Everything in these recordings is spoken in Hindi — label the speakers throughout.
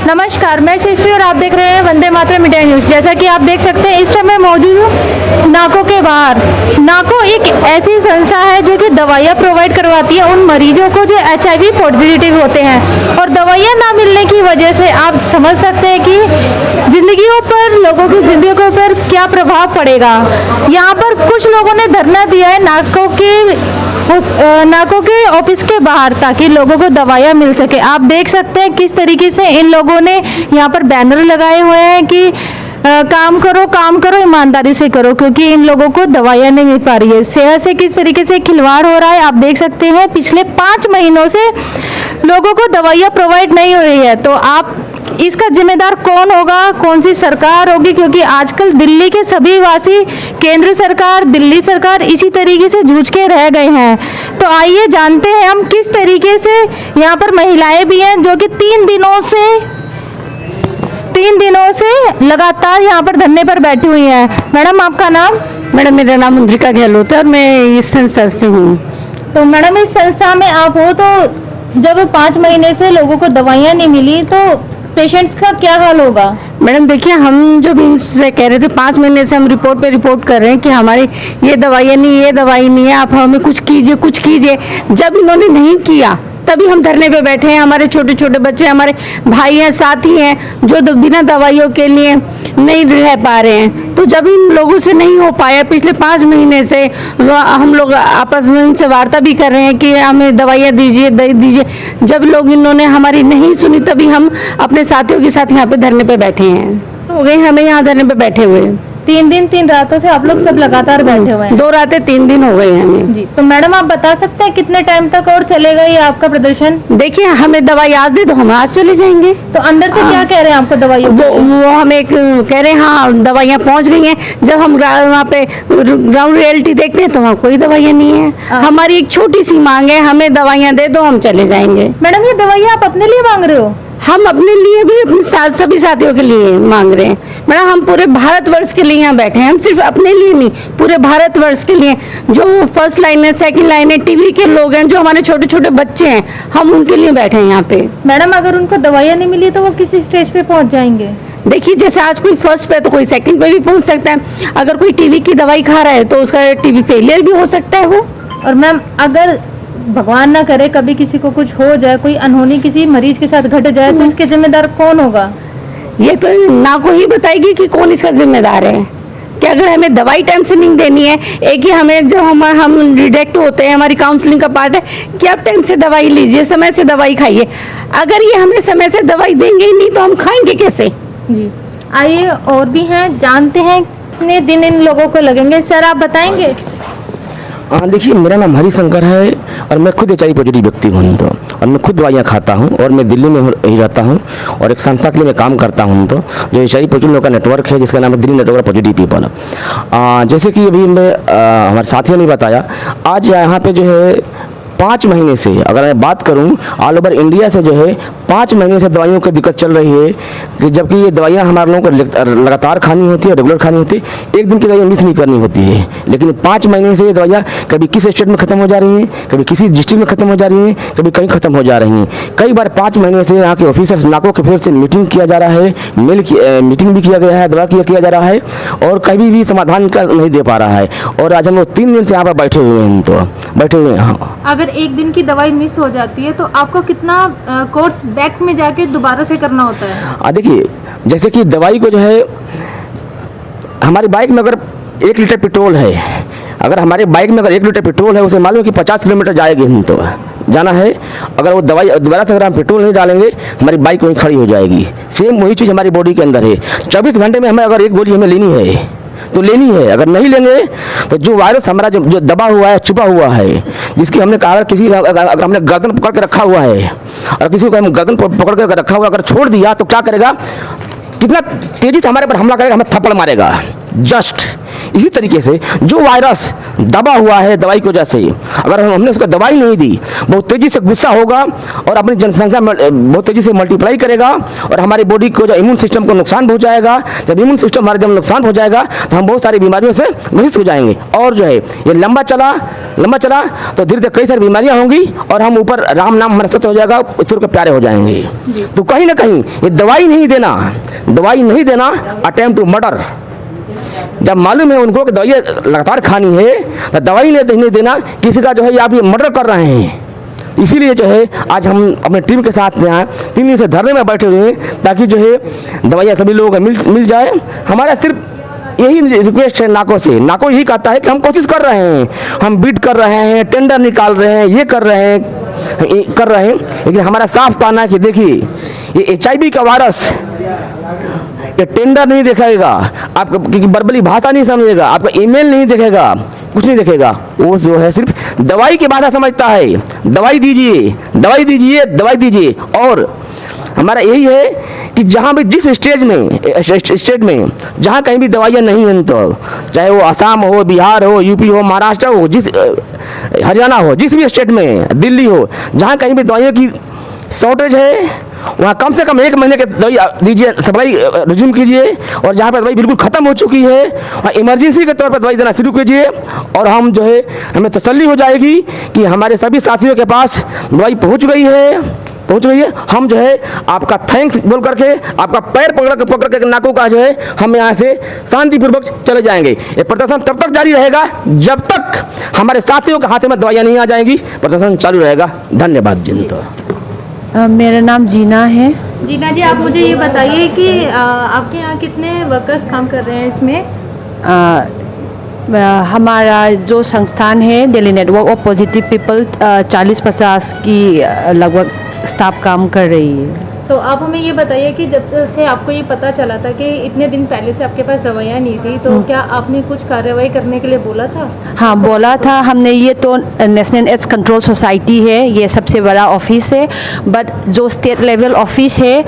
Speaker 1: नमस्कार, मैं शिश्री और आप देख रहे हैं वंदे मातरम मीडिया न्यूज। जैसा कि आप देख सकते हैं इस टाइम मैं मौजूद हूँ नाको के बाहर। नाको एक ऐसी संस्था है जो कि दवाइयाँ प्रोवाइड करवाती है उन मरीजों को जो HIV पॉजिटिव होते हैं, और दवाइयाँ ना मिलने की वजह से आप समझ सकते हैं कि जिंदगियों पर, लोगों की जिंदगियों पर क्या प्रभाव पड़ेगा। यहाँ पर कुछ लोगों ने धरना दिया है नाको के ऑफिस के बाहर, ताकि लोगों को दवाइयाँ मिल सके। आप देख सकते हैं किस तरीके से इन लोगों ने यहाँ पर बैनर लगाए हुए हैं कि काम करो ईमानदारी से करो, क्योंकि इन लोगों को दवाइयाँ नहीं मिल पा रही है। सेहत से किस तरीके से खिलवाड़ हो रहा है आप देख सकते हैं। पिछले 5 महीनों से लोगों को दवाइयाँ प्रोवाइड नहीं हो रही है, तो आप इसका जिम्मेदार कौन होगा, कौन सी सरकार होगी? क्योंकि आजकल दिल्ली के सभी वासी केंद्र सरकार, दिल्ली सरकार इसी तरीके से जूझ के रह गए हैं। तो आइए जानते हैं हम किस तरीके से यहाँ पर महिलाएं भी हैं जो कि 3 दिनों से लगातार यहाँ पर धरने पर बैठी हुई हैं। मैडम आपका नाम?
Speaker 2: मैडम मेरा नाम मुद्रिका गहलोत है और मैं इस संस्था से हूँ।
Speaker 1: तो मैडम इस संस्था में आप हो, तो जब 5 महीने से लोगों को दवाइयाँ नहीं मिली तो पेशेंट्स का क्या हाल होगा?
Speaker 2: मैडम देखिए, हम जो भी इनसे कह रहे थे 5 महीने से हम रिपोर्ट पे रिपोर्ट कर रहे हैं कि हमारी ये दवाइयाँ नहीं, ये दवाई नहीं है, आप हमें कुछ कीजिए। जब इन्होंने नहीं किया तभी हम धरने पे बैठे हैं। हमारे छोटे छोटे बच्चे, हमारे भाई हैं, साथी हैं जो बिना दवाइयों के लिए नहीं रह पा रहे हैं। तो जब इन लोगों से नहीं हो पाया, पिछले 5 महीने से हम लोग आपस में इनसे वार्ता भी कर रहे हैं कि हमें दवाइयाँ दीजिए। जब लोग इन्होंने हमारी नहीं सुनी तभी हम अपने साथियों के साथ यहाँ पे धरने पे बैठे हैं। हो गए हमें यहाँ धरने पे बैठे हुए
Speaker 1: 3 दिन 3 रातों से आप लोग सब लगातार बैठे हुए हैं?
Speaker 2: 2 रातें 3 दिन हो गए हैं हमें
Speaker 1: जी। तो मैडम आप बता सकते हैं कितने टाइम तक और चलेगा ये आपका प्रदर्शन?
Speaker 2: देखिए, हमें दवाई आज दे दो, हम आज चले जाएंगे।
Speaker 1: तो अंदर से क्या कह रहे हैं आपको दवाइयों?
Speaker 2: वो हमें कह रहे हैं हाँ दवाइयाँ पहुँच गई हैं। जब हम वहाँ पे ग्राउंड रियलिटी देखते हैं तो वहाँ कोई दवाइयाँ नहीं है। हमारी एक छोटी सी मांग है, हमें दवाइयाँ दे दो, हम चले जाएंगे।
Speaker 1: मैडम ये दवाइयाँ आप अपने लिए मांग रहे हो?
Speaker 2: हम अपने लिए भी, अपने सभी साथियों के लिए मांग रहे हैं। मैडम हम पूरे भारतवर्ष के लिए यहाँ बैठे हैं, हम सिर्फ अपने लिए नहीं, पूरे भारतवर्ष के लिए। जो फर्स्ट लाइन है, सेकंड लाइन है, टीवी के लोग हैं, जो हमारे छोटे छोटे बच्चे हैं, हम उनके लिए बैठे हैं यहाँ पे।
Speaker 1: मैडम अगर उनको दवाइयाँ नहीं मिली तो वो किस स्टेज पे पहुँच जाएंगे?
Speaker 2: देखिए, जैसे आज कोई फर्स्ट पे तो कोई सेकंड पे भी पहुँच सकता है। अगर कोई टीवी की दवाई खा रहा है तो उसका टीवी फेलियर भी हो सकता है वो।
Speaker 1: और मैम अगर भगवान ना करे कभी किसी को कुछ हो जाए, कोई अनहोनी किसी मरीज के साथ घट जाए, तो इसके जिम्मेदार कौन होगा?
Speaker 2: ये तो ना को ही बताएगी कि कौन इसका जिम्मेदार है। कि अगर हमें दवाई टाइम से नहीं देनी है, एक ही हमें जो हम रिजेक्ट होते हैं, हमारी काउंसलिंग का पार्ट है कि आप टाइम से दवाई लीजिए, समय से दवाई खाइए। अगर ये हमें समय से दवाई देंगे ही नहीं तो हम खाएंगे कैसे?
Speaker 1: जी आइए और भी हैं, जानते हैं कितने दिन इन लोगों को लगेंगे। सर आप बताएंगे?
Speaker 3: हाँ देखिए, मेरा नाम हरिशंकर है और मैं खुद HIV पॉजिटिव व्यक्ति हूँ, तो और मैं खुद दवाइयाँ खाता हूँ और मैं दिल्ली में ही रहता हूँ और एक संस्था के लिए मैं काम करता हूँ, तो जो HIV पॉजिटिव लोगों का नेटवर्क है जिसका नाम है दिल्ली नेटवर्क पॉजिटिव पीपल। जैसे कि अभी मैं हमारे साथियों ने बताया, आज यहाँ पे जो है 5 महीने से, अगर मैं बात करूं ऑल ओवर इंडिया से, जो है 5 महीने से दवाइयों की दिक्कत चल रही है, कि जबकि ये दवाइयां हमारे लोगों को लगातार खानी होती है, रेगुलर खानी होती है, एक दिन की दवाई मिस नहीं करनी होती है। लेकिन 5 महीने से ये दवाइयां कभी किस स्टेट में ख़त्म हो जा रही हैं, कभी किसी डिस्ट्रिक्ट में ख़त्म हो जा रही हैं, कभी कहीं ख़त्म हो जा रही हैं। कई बार 5 महीने से यहाँ के ऑफिसर्स नाको के फिर से मीटिंग किया जा रहा है, मीटिंग भी किया गया है, दवा किया जा रहा है और कभी भी समाधान का नहीं दे पा रहा है। और आज हम लोग 3 दिन से यहाँ पर बैठे हुए हैं, तो बैठे हुए हैं। हाँ,
Speaker 1: अगर एक दिन की दवाई मिस हो जाती है तो आपको कितना कोर्स बैक में जाके दोबारा से करना होता है?
Speaker 3: देखिए, जैसे कि दवाई को जो है, हमारी बाइक में अगर 1 लीटर पेट्रोल है, अगर हमारे बाइक में अगर 1 लीटर पेट्रोल है, उसे मालूम है कि 50 किलोमीटर जाएगी, हम तो जाना है। अगर वो दवाई दोबारा से अगर हम पेट्रोल नहीं डालेंगे, हमारी बाइक वहीं खड़ी हो जाएगी। सेम वही चीज़ हमारी बॉडी के अंदर है। 24 घंटे में हमें अगर एक गोली हमें लेनी है तो लेनी है, अगर नहीं लेंगे तो जो वायरस हमारा जो दबा हुआ है, छुपा हुआ है, जिसकी हमने कहा, अगर हमने गर्दन पकड़ के रखा हुआ है और किसी को हम गर्दन पकड़ के रखा हुआ अगर छोड़ दिया तो क्या करेगा, कितना तेजी से हमारे पर हमला करेगा, हमें थप्पड़ मारेगा। जस्ट इसी तरीके से जो वायरस दबा हुआ है दवाई की वजह से, अगर हमने उसको दवाई नहीं दी, बहुत तेज़ी से गुस्सा होगा और अपनी जनसंख्या बहुत तेज़ी से मल्टीप्लाई करेगा और हमारी बॉडी को जो इम्यून सिस्टम को नुकसान पहुँचाएगा। जब इम्यून सिस्टम हमारा जब नुकसान हो जाएगा तो हम बहुत सारी बीमारियों से ग्रसित हो जाएंगे और जो है ये लंबा चला तो धीरे धीरे कई सारी बीमारियाँ होंगी और हम ऊपर राम नाम हमारा सत्य हो जाएगा, ईश्वर के प्यारे हो जाएंगे। तो कहीं ना कहीं ये दवाई नहीं देना अटेम्प्ट टू मर्डर। जब मालूम है उनको कि दवाई लगातार खानी है तो दवाई नहीं देना किसी का जो है आप ये मर्डर कर रहे हैं। इसीलिए जो है आज हम अपने टीम के साथ यहाँ 3 दिन से धरने में बैठे हुए हैं ताकि जो है दवाइयाँ सभी लोगों को मिल जाए। हमारा सिर्फ यही रिक्वेस्ट है नाको से। नाको यही कहता है कि हम कोशिश कर रहे हैं, हम बिड कर रहे हैं, टेंडर निकाल रहे हैं, ये कर रहे हैं, लेकिन हमारा साफ कहना है कि देखिए ये HIV का वायरस ये टेंडर नहीं देखेगा, आपका क्योंकि बर्बली भाषा नहीं समझेगा, आपका ईमेल नहीं देखेगा, कुछ नहीं देखेगा। वो जो है सिर्फ दवाई की भाषा समझता है, दवाई दीजिए। और हमारा यही है कि जहाँ भी जिस स्टेट में जहाँ कहीं भी दवाइयाँ नहीं हैं, तो चाहे वो असम हो, बिहार हो, यूपी हो, महाराष्ट्र हो, हरियाणा हो, जिस भी स्टेट में, दिल्ली हो, जहाँ कहीं भी दवाइयों की शॉर्टेज है वहाँ कम से कम 1 महीने की दवाई दीजिए, सप्लाई रिज्यूम कीजिए। और जहाँ पर दवाई बिल्कुल ख़त्म हो चुकी है वहाँ इमरजेंसी के तौर पर दवाई देना शुरू कीजिए। और हम जो है हमें तसल्ली हो जाएगी कि हमारे सभी साथियों के पास दवाई पहुँच गई है। हम जो है आपका थैंक्स बोल करके, आपका पैर पकड़ के नाकों का जो है हम यहाँ से शांतिपूर्वक चले जाएंगे। ये प्रदर्शन तब तक जारी रहेगा जब तक हमारे साथियों के हाथ में दवाइयाँ नहीं आ जाएंगी, प्रदर्शन चालू रहेगा। धन्यवाद। जिंदा
Speaker 1: मेरा नाम जीना है।
Speaker 4: जीना जी, आप मुझे ये बताइए कि आपके यहाँ कितने वर्कर्स काम कर रहे हैं इसमें?
Speaker 1: हमारा जो संस्थान है Delhi network of positive people 40-50 की लगभग स्टाफ काम कर रही है।
Speaker 4: तो आप हमें ये बताइए कि जब से आपको ये पता चला था कि इतने दिन पहले से आपके पास दवाइयाँ नहीं थी, तो क्या आपने कुछ कार्रवाई करने के लिए बोला था?
Speaker 1: हाँ, बोला था हमने। ये तो नेशनल एड्स कंट्रोल सोसाइटी है, ये सबसे बड़ा ऑफिस है। बट जो स्टेट लेवल ऑफिस है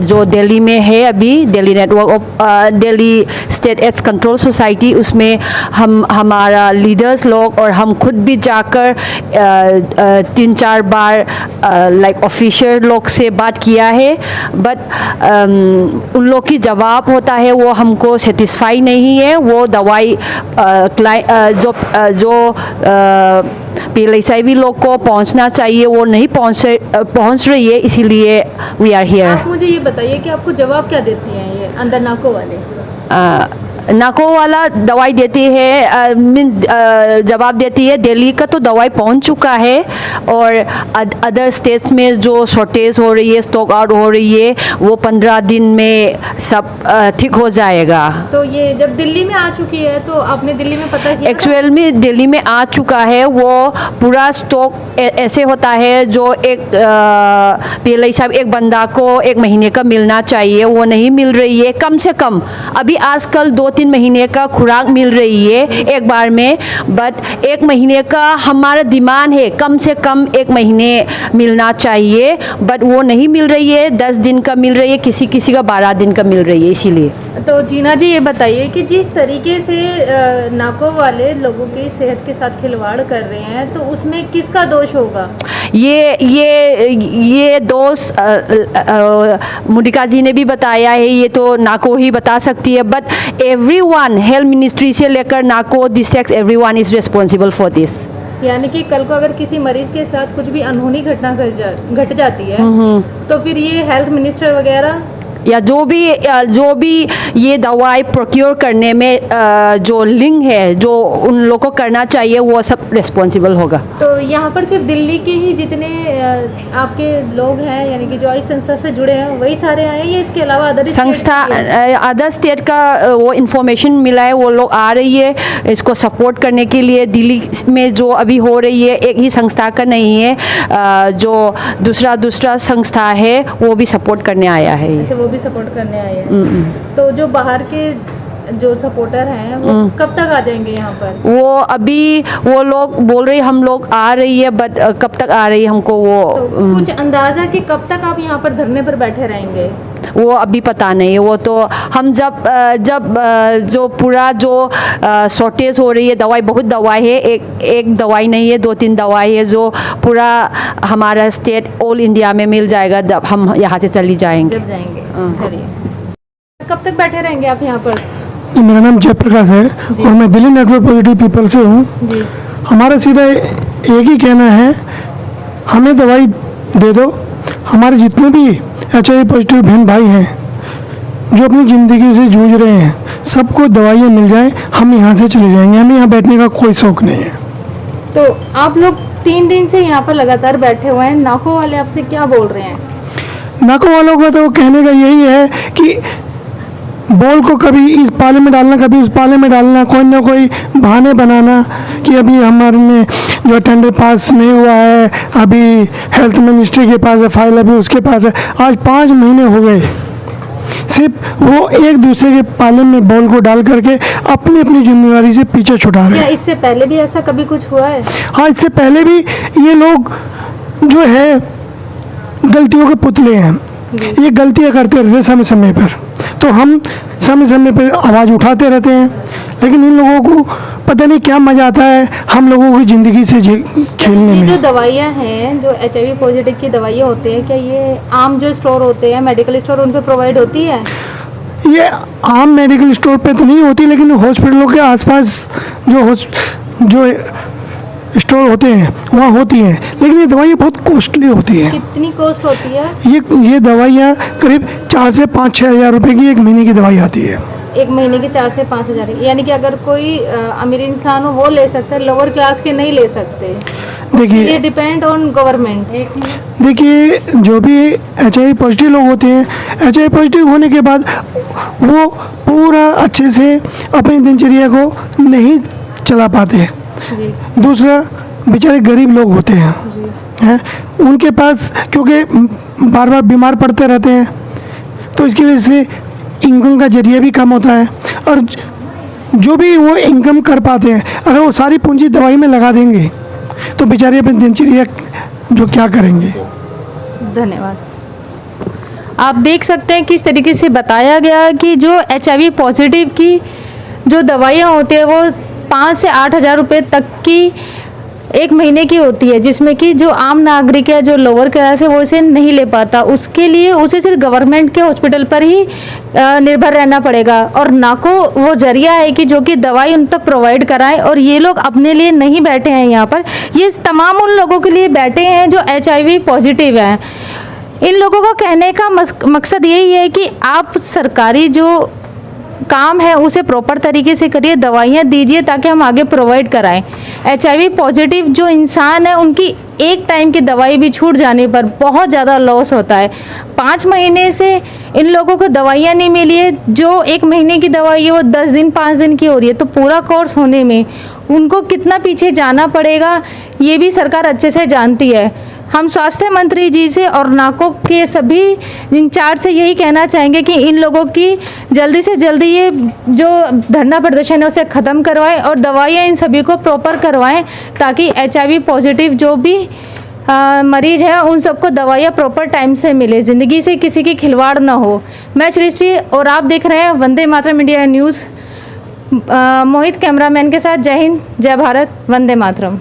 Speaker 1: जो दिल्ली में है अभी, Delhi network of Delhi state AIDS control society, उसमें हमारा लीडर्स लोग और हम खुद भी जाकर 3-4 बार लाइक ऑफिशियल लोग से बात किया है। बट उन लोग की जवाब होता है वो हमको सेटिस्फाई नहीं है। वो दवाई जो PLHIV लोग को पहुंचना चाहिए वो नहीं पहुंच रही है, इसीलिए वी आर हियर।
Speaker 4: आप मुझे ये बताइए कि आपको जवाब क्या देती हैं ये अंदर नाको वाले?
Speaker 1: नाको वाला दवाई देती है, मीन्स जवाब देती है दिल्ली का तो दवाई पहुंच चुका है और अदर स्टेट्स में जो शॉर्टेज हो रही है, स्टॉक आउट हो रही है, वो 15 दिन में सब ठीक हो जाएगा।
Speaker 4: तो ये जब दिल्ली में आ चुकी है तो आपने दिल्ली में पता किया?
Speaker 1: एक्चुअल में दिल्ली में आ चुका है। वो पूरा स्टॉक ऐसे होता है जो एक PLHIV एक बंदा को 1 महीने का मिलना चाहिए, वो नहीं मिल रही है। कम से कम अभी आजकल 2-3 महीने का खुराक मिल रही है एक बार में, बट 1 महीने का हमारा डिमांड है कम से कम 1 महीने मिलना चाहिए, बट वो नहीं मिल रही है। 10 दिन का मिल रही है, किसी का 12 दिन का मिल रही है। इसीलिए
Speaker 4: तो जीना जी ये बताइए कि जिस तरीके से नाको वाले लोगों की सेहत के साथ खिलवाड़ कर रहे हैं तो उसमें किसका दोष होगा? ये दोष मुडिका जी ने भी बताया है, ये तो नाको ही बता सकती है। बट एवरीवन, हेल्थ मिनिस्ट्री से लेकर NACO, district, everyone is responsible for this. यानी कि कल को अगर किसी मरीज के साथ कुछ भी अनहोनी घटना घट जाती है तो फिर ये हेल्थ मिनिस्टर वगैरह
Speaker 1: या जो भी ये दवाई प्रोक्योर करने में जो लिंक है, जो उन लोगों को करना चाहिए, वो सब रिस्पॉन्सिबल होगा।
Speaker 4: तो यहाँ पर सिर्फ दिल्ली के ही जितने आपके लोग हैं, यानी कि जो इस संस्था से जुड़े हैं, वही सारे आए हैं या इसके अलावा
Speaker 1: अदर स्टेट का वो इन्फॉर्मेशन मिला है, वो लोग आ रही है इसको सपोर्ट करने के लिए। दिल्ली में जो अभी हो रही है एक ही संस्था का नहीं है, जो दूसरा संस्था है वो भी सपोर्ट करने आया है।
Speaker 4: अच्छा, वो भी सपोर्ट करने आए हैं। तो जो बाहर के
Speaker 1: जो सपोर्टर हैं वो कब तक आ जाएंगे यहाँ पर?
Speaker 4: वो अभी वो लोग बोल रहे हम लोग आ रही है, बट कब तक आ रही है हमको वो
Speaker 1: तो कुछ अंदाजा कि कब तक आप यहाँ पर धरने पर बैठे रहेंगे?
Speaker 4: वो अभी पता नहीं है। वो तो हम जब जो पूरा जो शॉर्टेज हो रही है, दवाई बहुत दवाई है, एक दवाई नहीं है, 2-3 दवाई है, जो पूरा हमारा स्टेट ऑल इंडिया में मिल जाएगा, जब हम यहाँ से चली जाएंगे।
Speaker 1: जब जाएंगे, चलिए। कब तक बैठे रहेंगे आप यहाँ पर?
Speaker 5: मेरा नाम जयप्रकाश है और मैं दिल्ली नेटवर्क पॉजिटिव पीपल से हूँ।
Speaker 1: जी।
Speaker 5: हमारा सीधा एक ही कहना है, हमें दवाई दे दो। हमारे जितने भी HIV पॉजिटिव बहन भाई हैं जो अपनी ज़िंदगी से जूझ रहे हैं, सबको दवाइयाँ मिल जाएं, हम यहाँ से चले जाएंगे। हमें यहाँ बैठने का कोई शौक़ नहीं है।
Speaker 1: तो आप लोग 3 दिन से यहाँ पर लगातार बैठे हुए हैं, नाको वाले आपसे क्या बोल रहे हैं?
Speaker 5: नाको वालों का तो कहने का यही है कि बॉल को कभी इस पाले में डालना, कभी उस पाले में डालना, कोई ना कोई बहाने बनाना कि अभी हमारे में जो टेंडर पास नहीं हुआ है, अभी हेल्थ मिनिस्ट्री के पास है फाइल, अभी उसके पास है। आज 5 महीने हो गए, सिर्फ वो एक दूसरे के पाले में बॉल को डाल करके अपनी अपनी जिम्मेदारी से पीछे छुटा रहे
Speaker 1: क्या
Speaker 5: हैं।
Speaker 1: इससे पहले भी ऐसा कभी कुछ हुआ है?
Speaker 5: हाँ, इससे पहले भी ये लोग जो है गलतियों के पुतले हैं, ये गलतियाँ करते रहते हैं समय समय पर। तो हम समय समय पर आवाज़ उठाते रहते हैं, लेकिन इन लोगों को पता नहीं क्या मज़ा आता है हम लोगों की ज़िंदगी से खेलने
Speaker 1: ये जो
Speaker 5: में।
Speaker 1: दवाइयाँ हैं, जो HIV पॉजिटिव की दवाइयाँ होती हैं, क्या ये आम जो स्टोर होते हैं, मेडिकल स्टोर, उन पे प्रोवाइड होती है?
Speaker 5: ये आम मेडिकल स्टोर पे तो नहीं होती, लेकिन हॉस्पिटलों के आसपास जो स्टोर होते हैं वहाँ होती हैं। लेकिन ये दवाइयाँ बहुत कॉस्टली होती हैं।
Speaker 1: कितनी कॉस्ट होती है?
Speaker 5: ये दवाइयाँ करीब 4 से 5-6 हज़ार रुपये की 1 महीने की दवाई आती है।
Speaker 1: 1 महीने की 4 से 5 हज़ार, यानी कि अगर कोई अमीर इंसान हो वो ले सकता है, लोअर क्लास के नहीं ले सकते। ये
Speaker 5: देखिए
Speaker 1: डिपेंड ऑन गवर्नमेंट।
Speaker 5: देखिए जो भी HIV पॉजिटिव लोग होते हैं, HIV पॉजिटिव होने के बाद वो पूरा अच्छे से अपनी दिनचर्या को नहीं चला पाते। दूसरा, बेचारे गरीब लोग होते हैं, उनके पास क्योंकि बार बार बीमार पड़ते रहते हैं, तो इसकी वजह से इनकम का जरिया भी कम होता है। और जो भी वो इनकम कर पाते हैं, अगर वो सारी पूंजी दवाई में लगा देंगे तो बेचारे अपनी दिनचर्या जो क्या करेंगे।
Speaker 1: धन्यवाद।
Speaker 2: आप देख सकते हैं किस तरीके से बताया गया कि जो HIV पॉजिटिव की जो दवाइयाँ होती है वो 5 से 8 हज़ार रुपये तक की 1 महीने की होती है, जिसमें कि जो आम नागरिक है, जो लोअर क्लास है, वो इसे नहीं ले पाता। उसके लिए उसे सिर्फ गवर्नमेंट के हॉस्पिटल पर ही निर्भर रहना पड़ेगा, और नाको वो जरिया है कि जो कि दवाई उन तक प्रोवाइड कराए। और ये लोग अपने लिए नहीं बैठे हैं यहाँ पर, ये तमाम उन लोगों के लिए बैठे हैं जो HIV पॉजिटिव हैं। इन लोगों को कहने का मकसद यही है कि आप सरकारी जो काम है उसे प्रॉपर तरीके से करिए, दवाइयाँ दीजिए ताकि हम आगे प्रोवाइड कराएं। HIV पॉजिटिव जो इंसान है उनकी एक टाइम की दवाई भी छूट जाने पर बहुत ज़्यादा लॉस होता है। 5 महीने से इन लोगों को दवाइयाँ नहीं मिली है, जो 1 महीने की दवाई है वो 10 दिन 5 दिन की हो रही है, तो पूरा कोर्स होने में उनको कितना पीछे जाना पड़ेगा ये भी सरकार अच्छे से जानती है। हम स्वास्थ्य मंत्री जी से और नाको के सभी इंचार्ज से यही कहना चाहेंगे कि इन लोगों की जल्दी से जल्दी ये जो धरना प्रदर्शन है उसे ख़त्म करवाएं और दवाइयाँ इन सभी को प्रॉपर करवाएं, ताकि HIV पॉजिटिव जो भी मरीज है उन सबको दवाइयाँ प्रॉपर टाइम से मिले, ज़िंदगी से किसी की खिलवाड़ ना हो। मैं सृष्टि और आप देख रहे हैं वंदे मातरम इंडिया न्यूज़। मोहित कैमरामैन के साथ, जय हिंद, जय भारत, वंदे मातरम।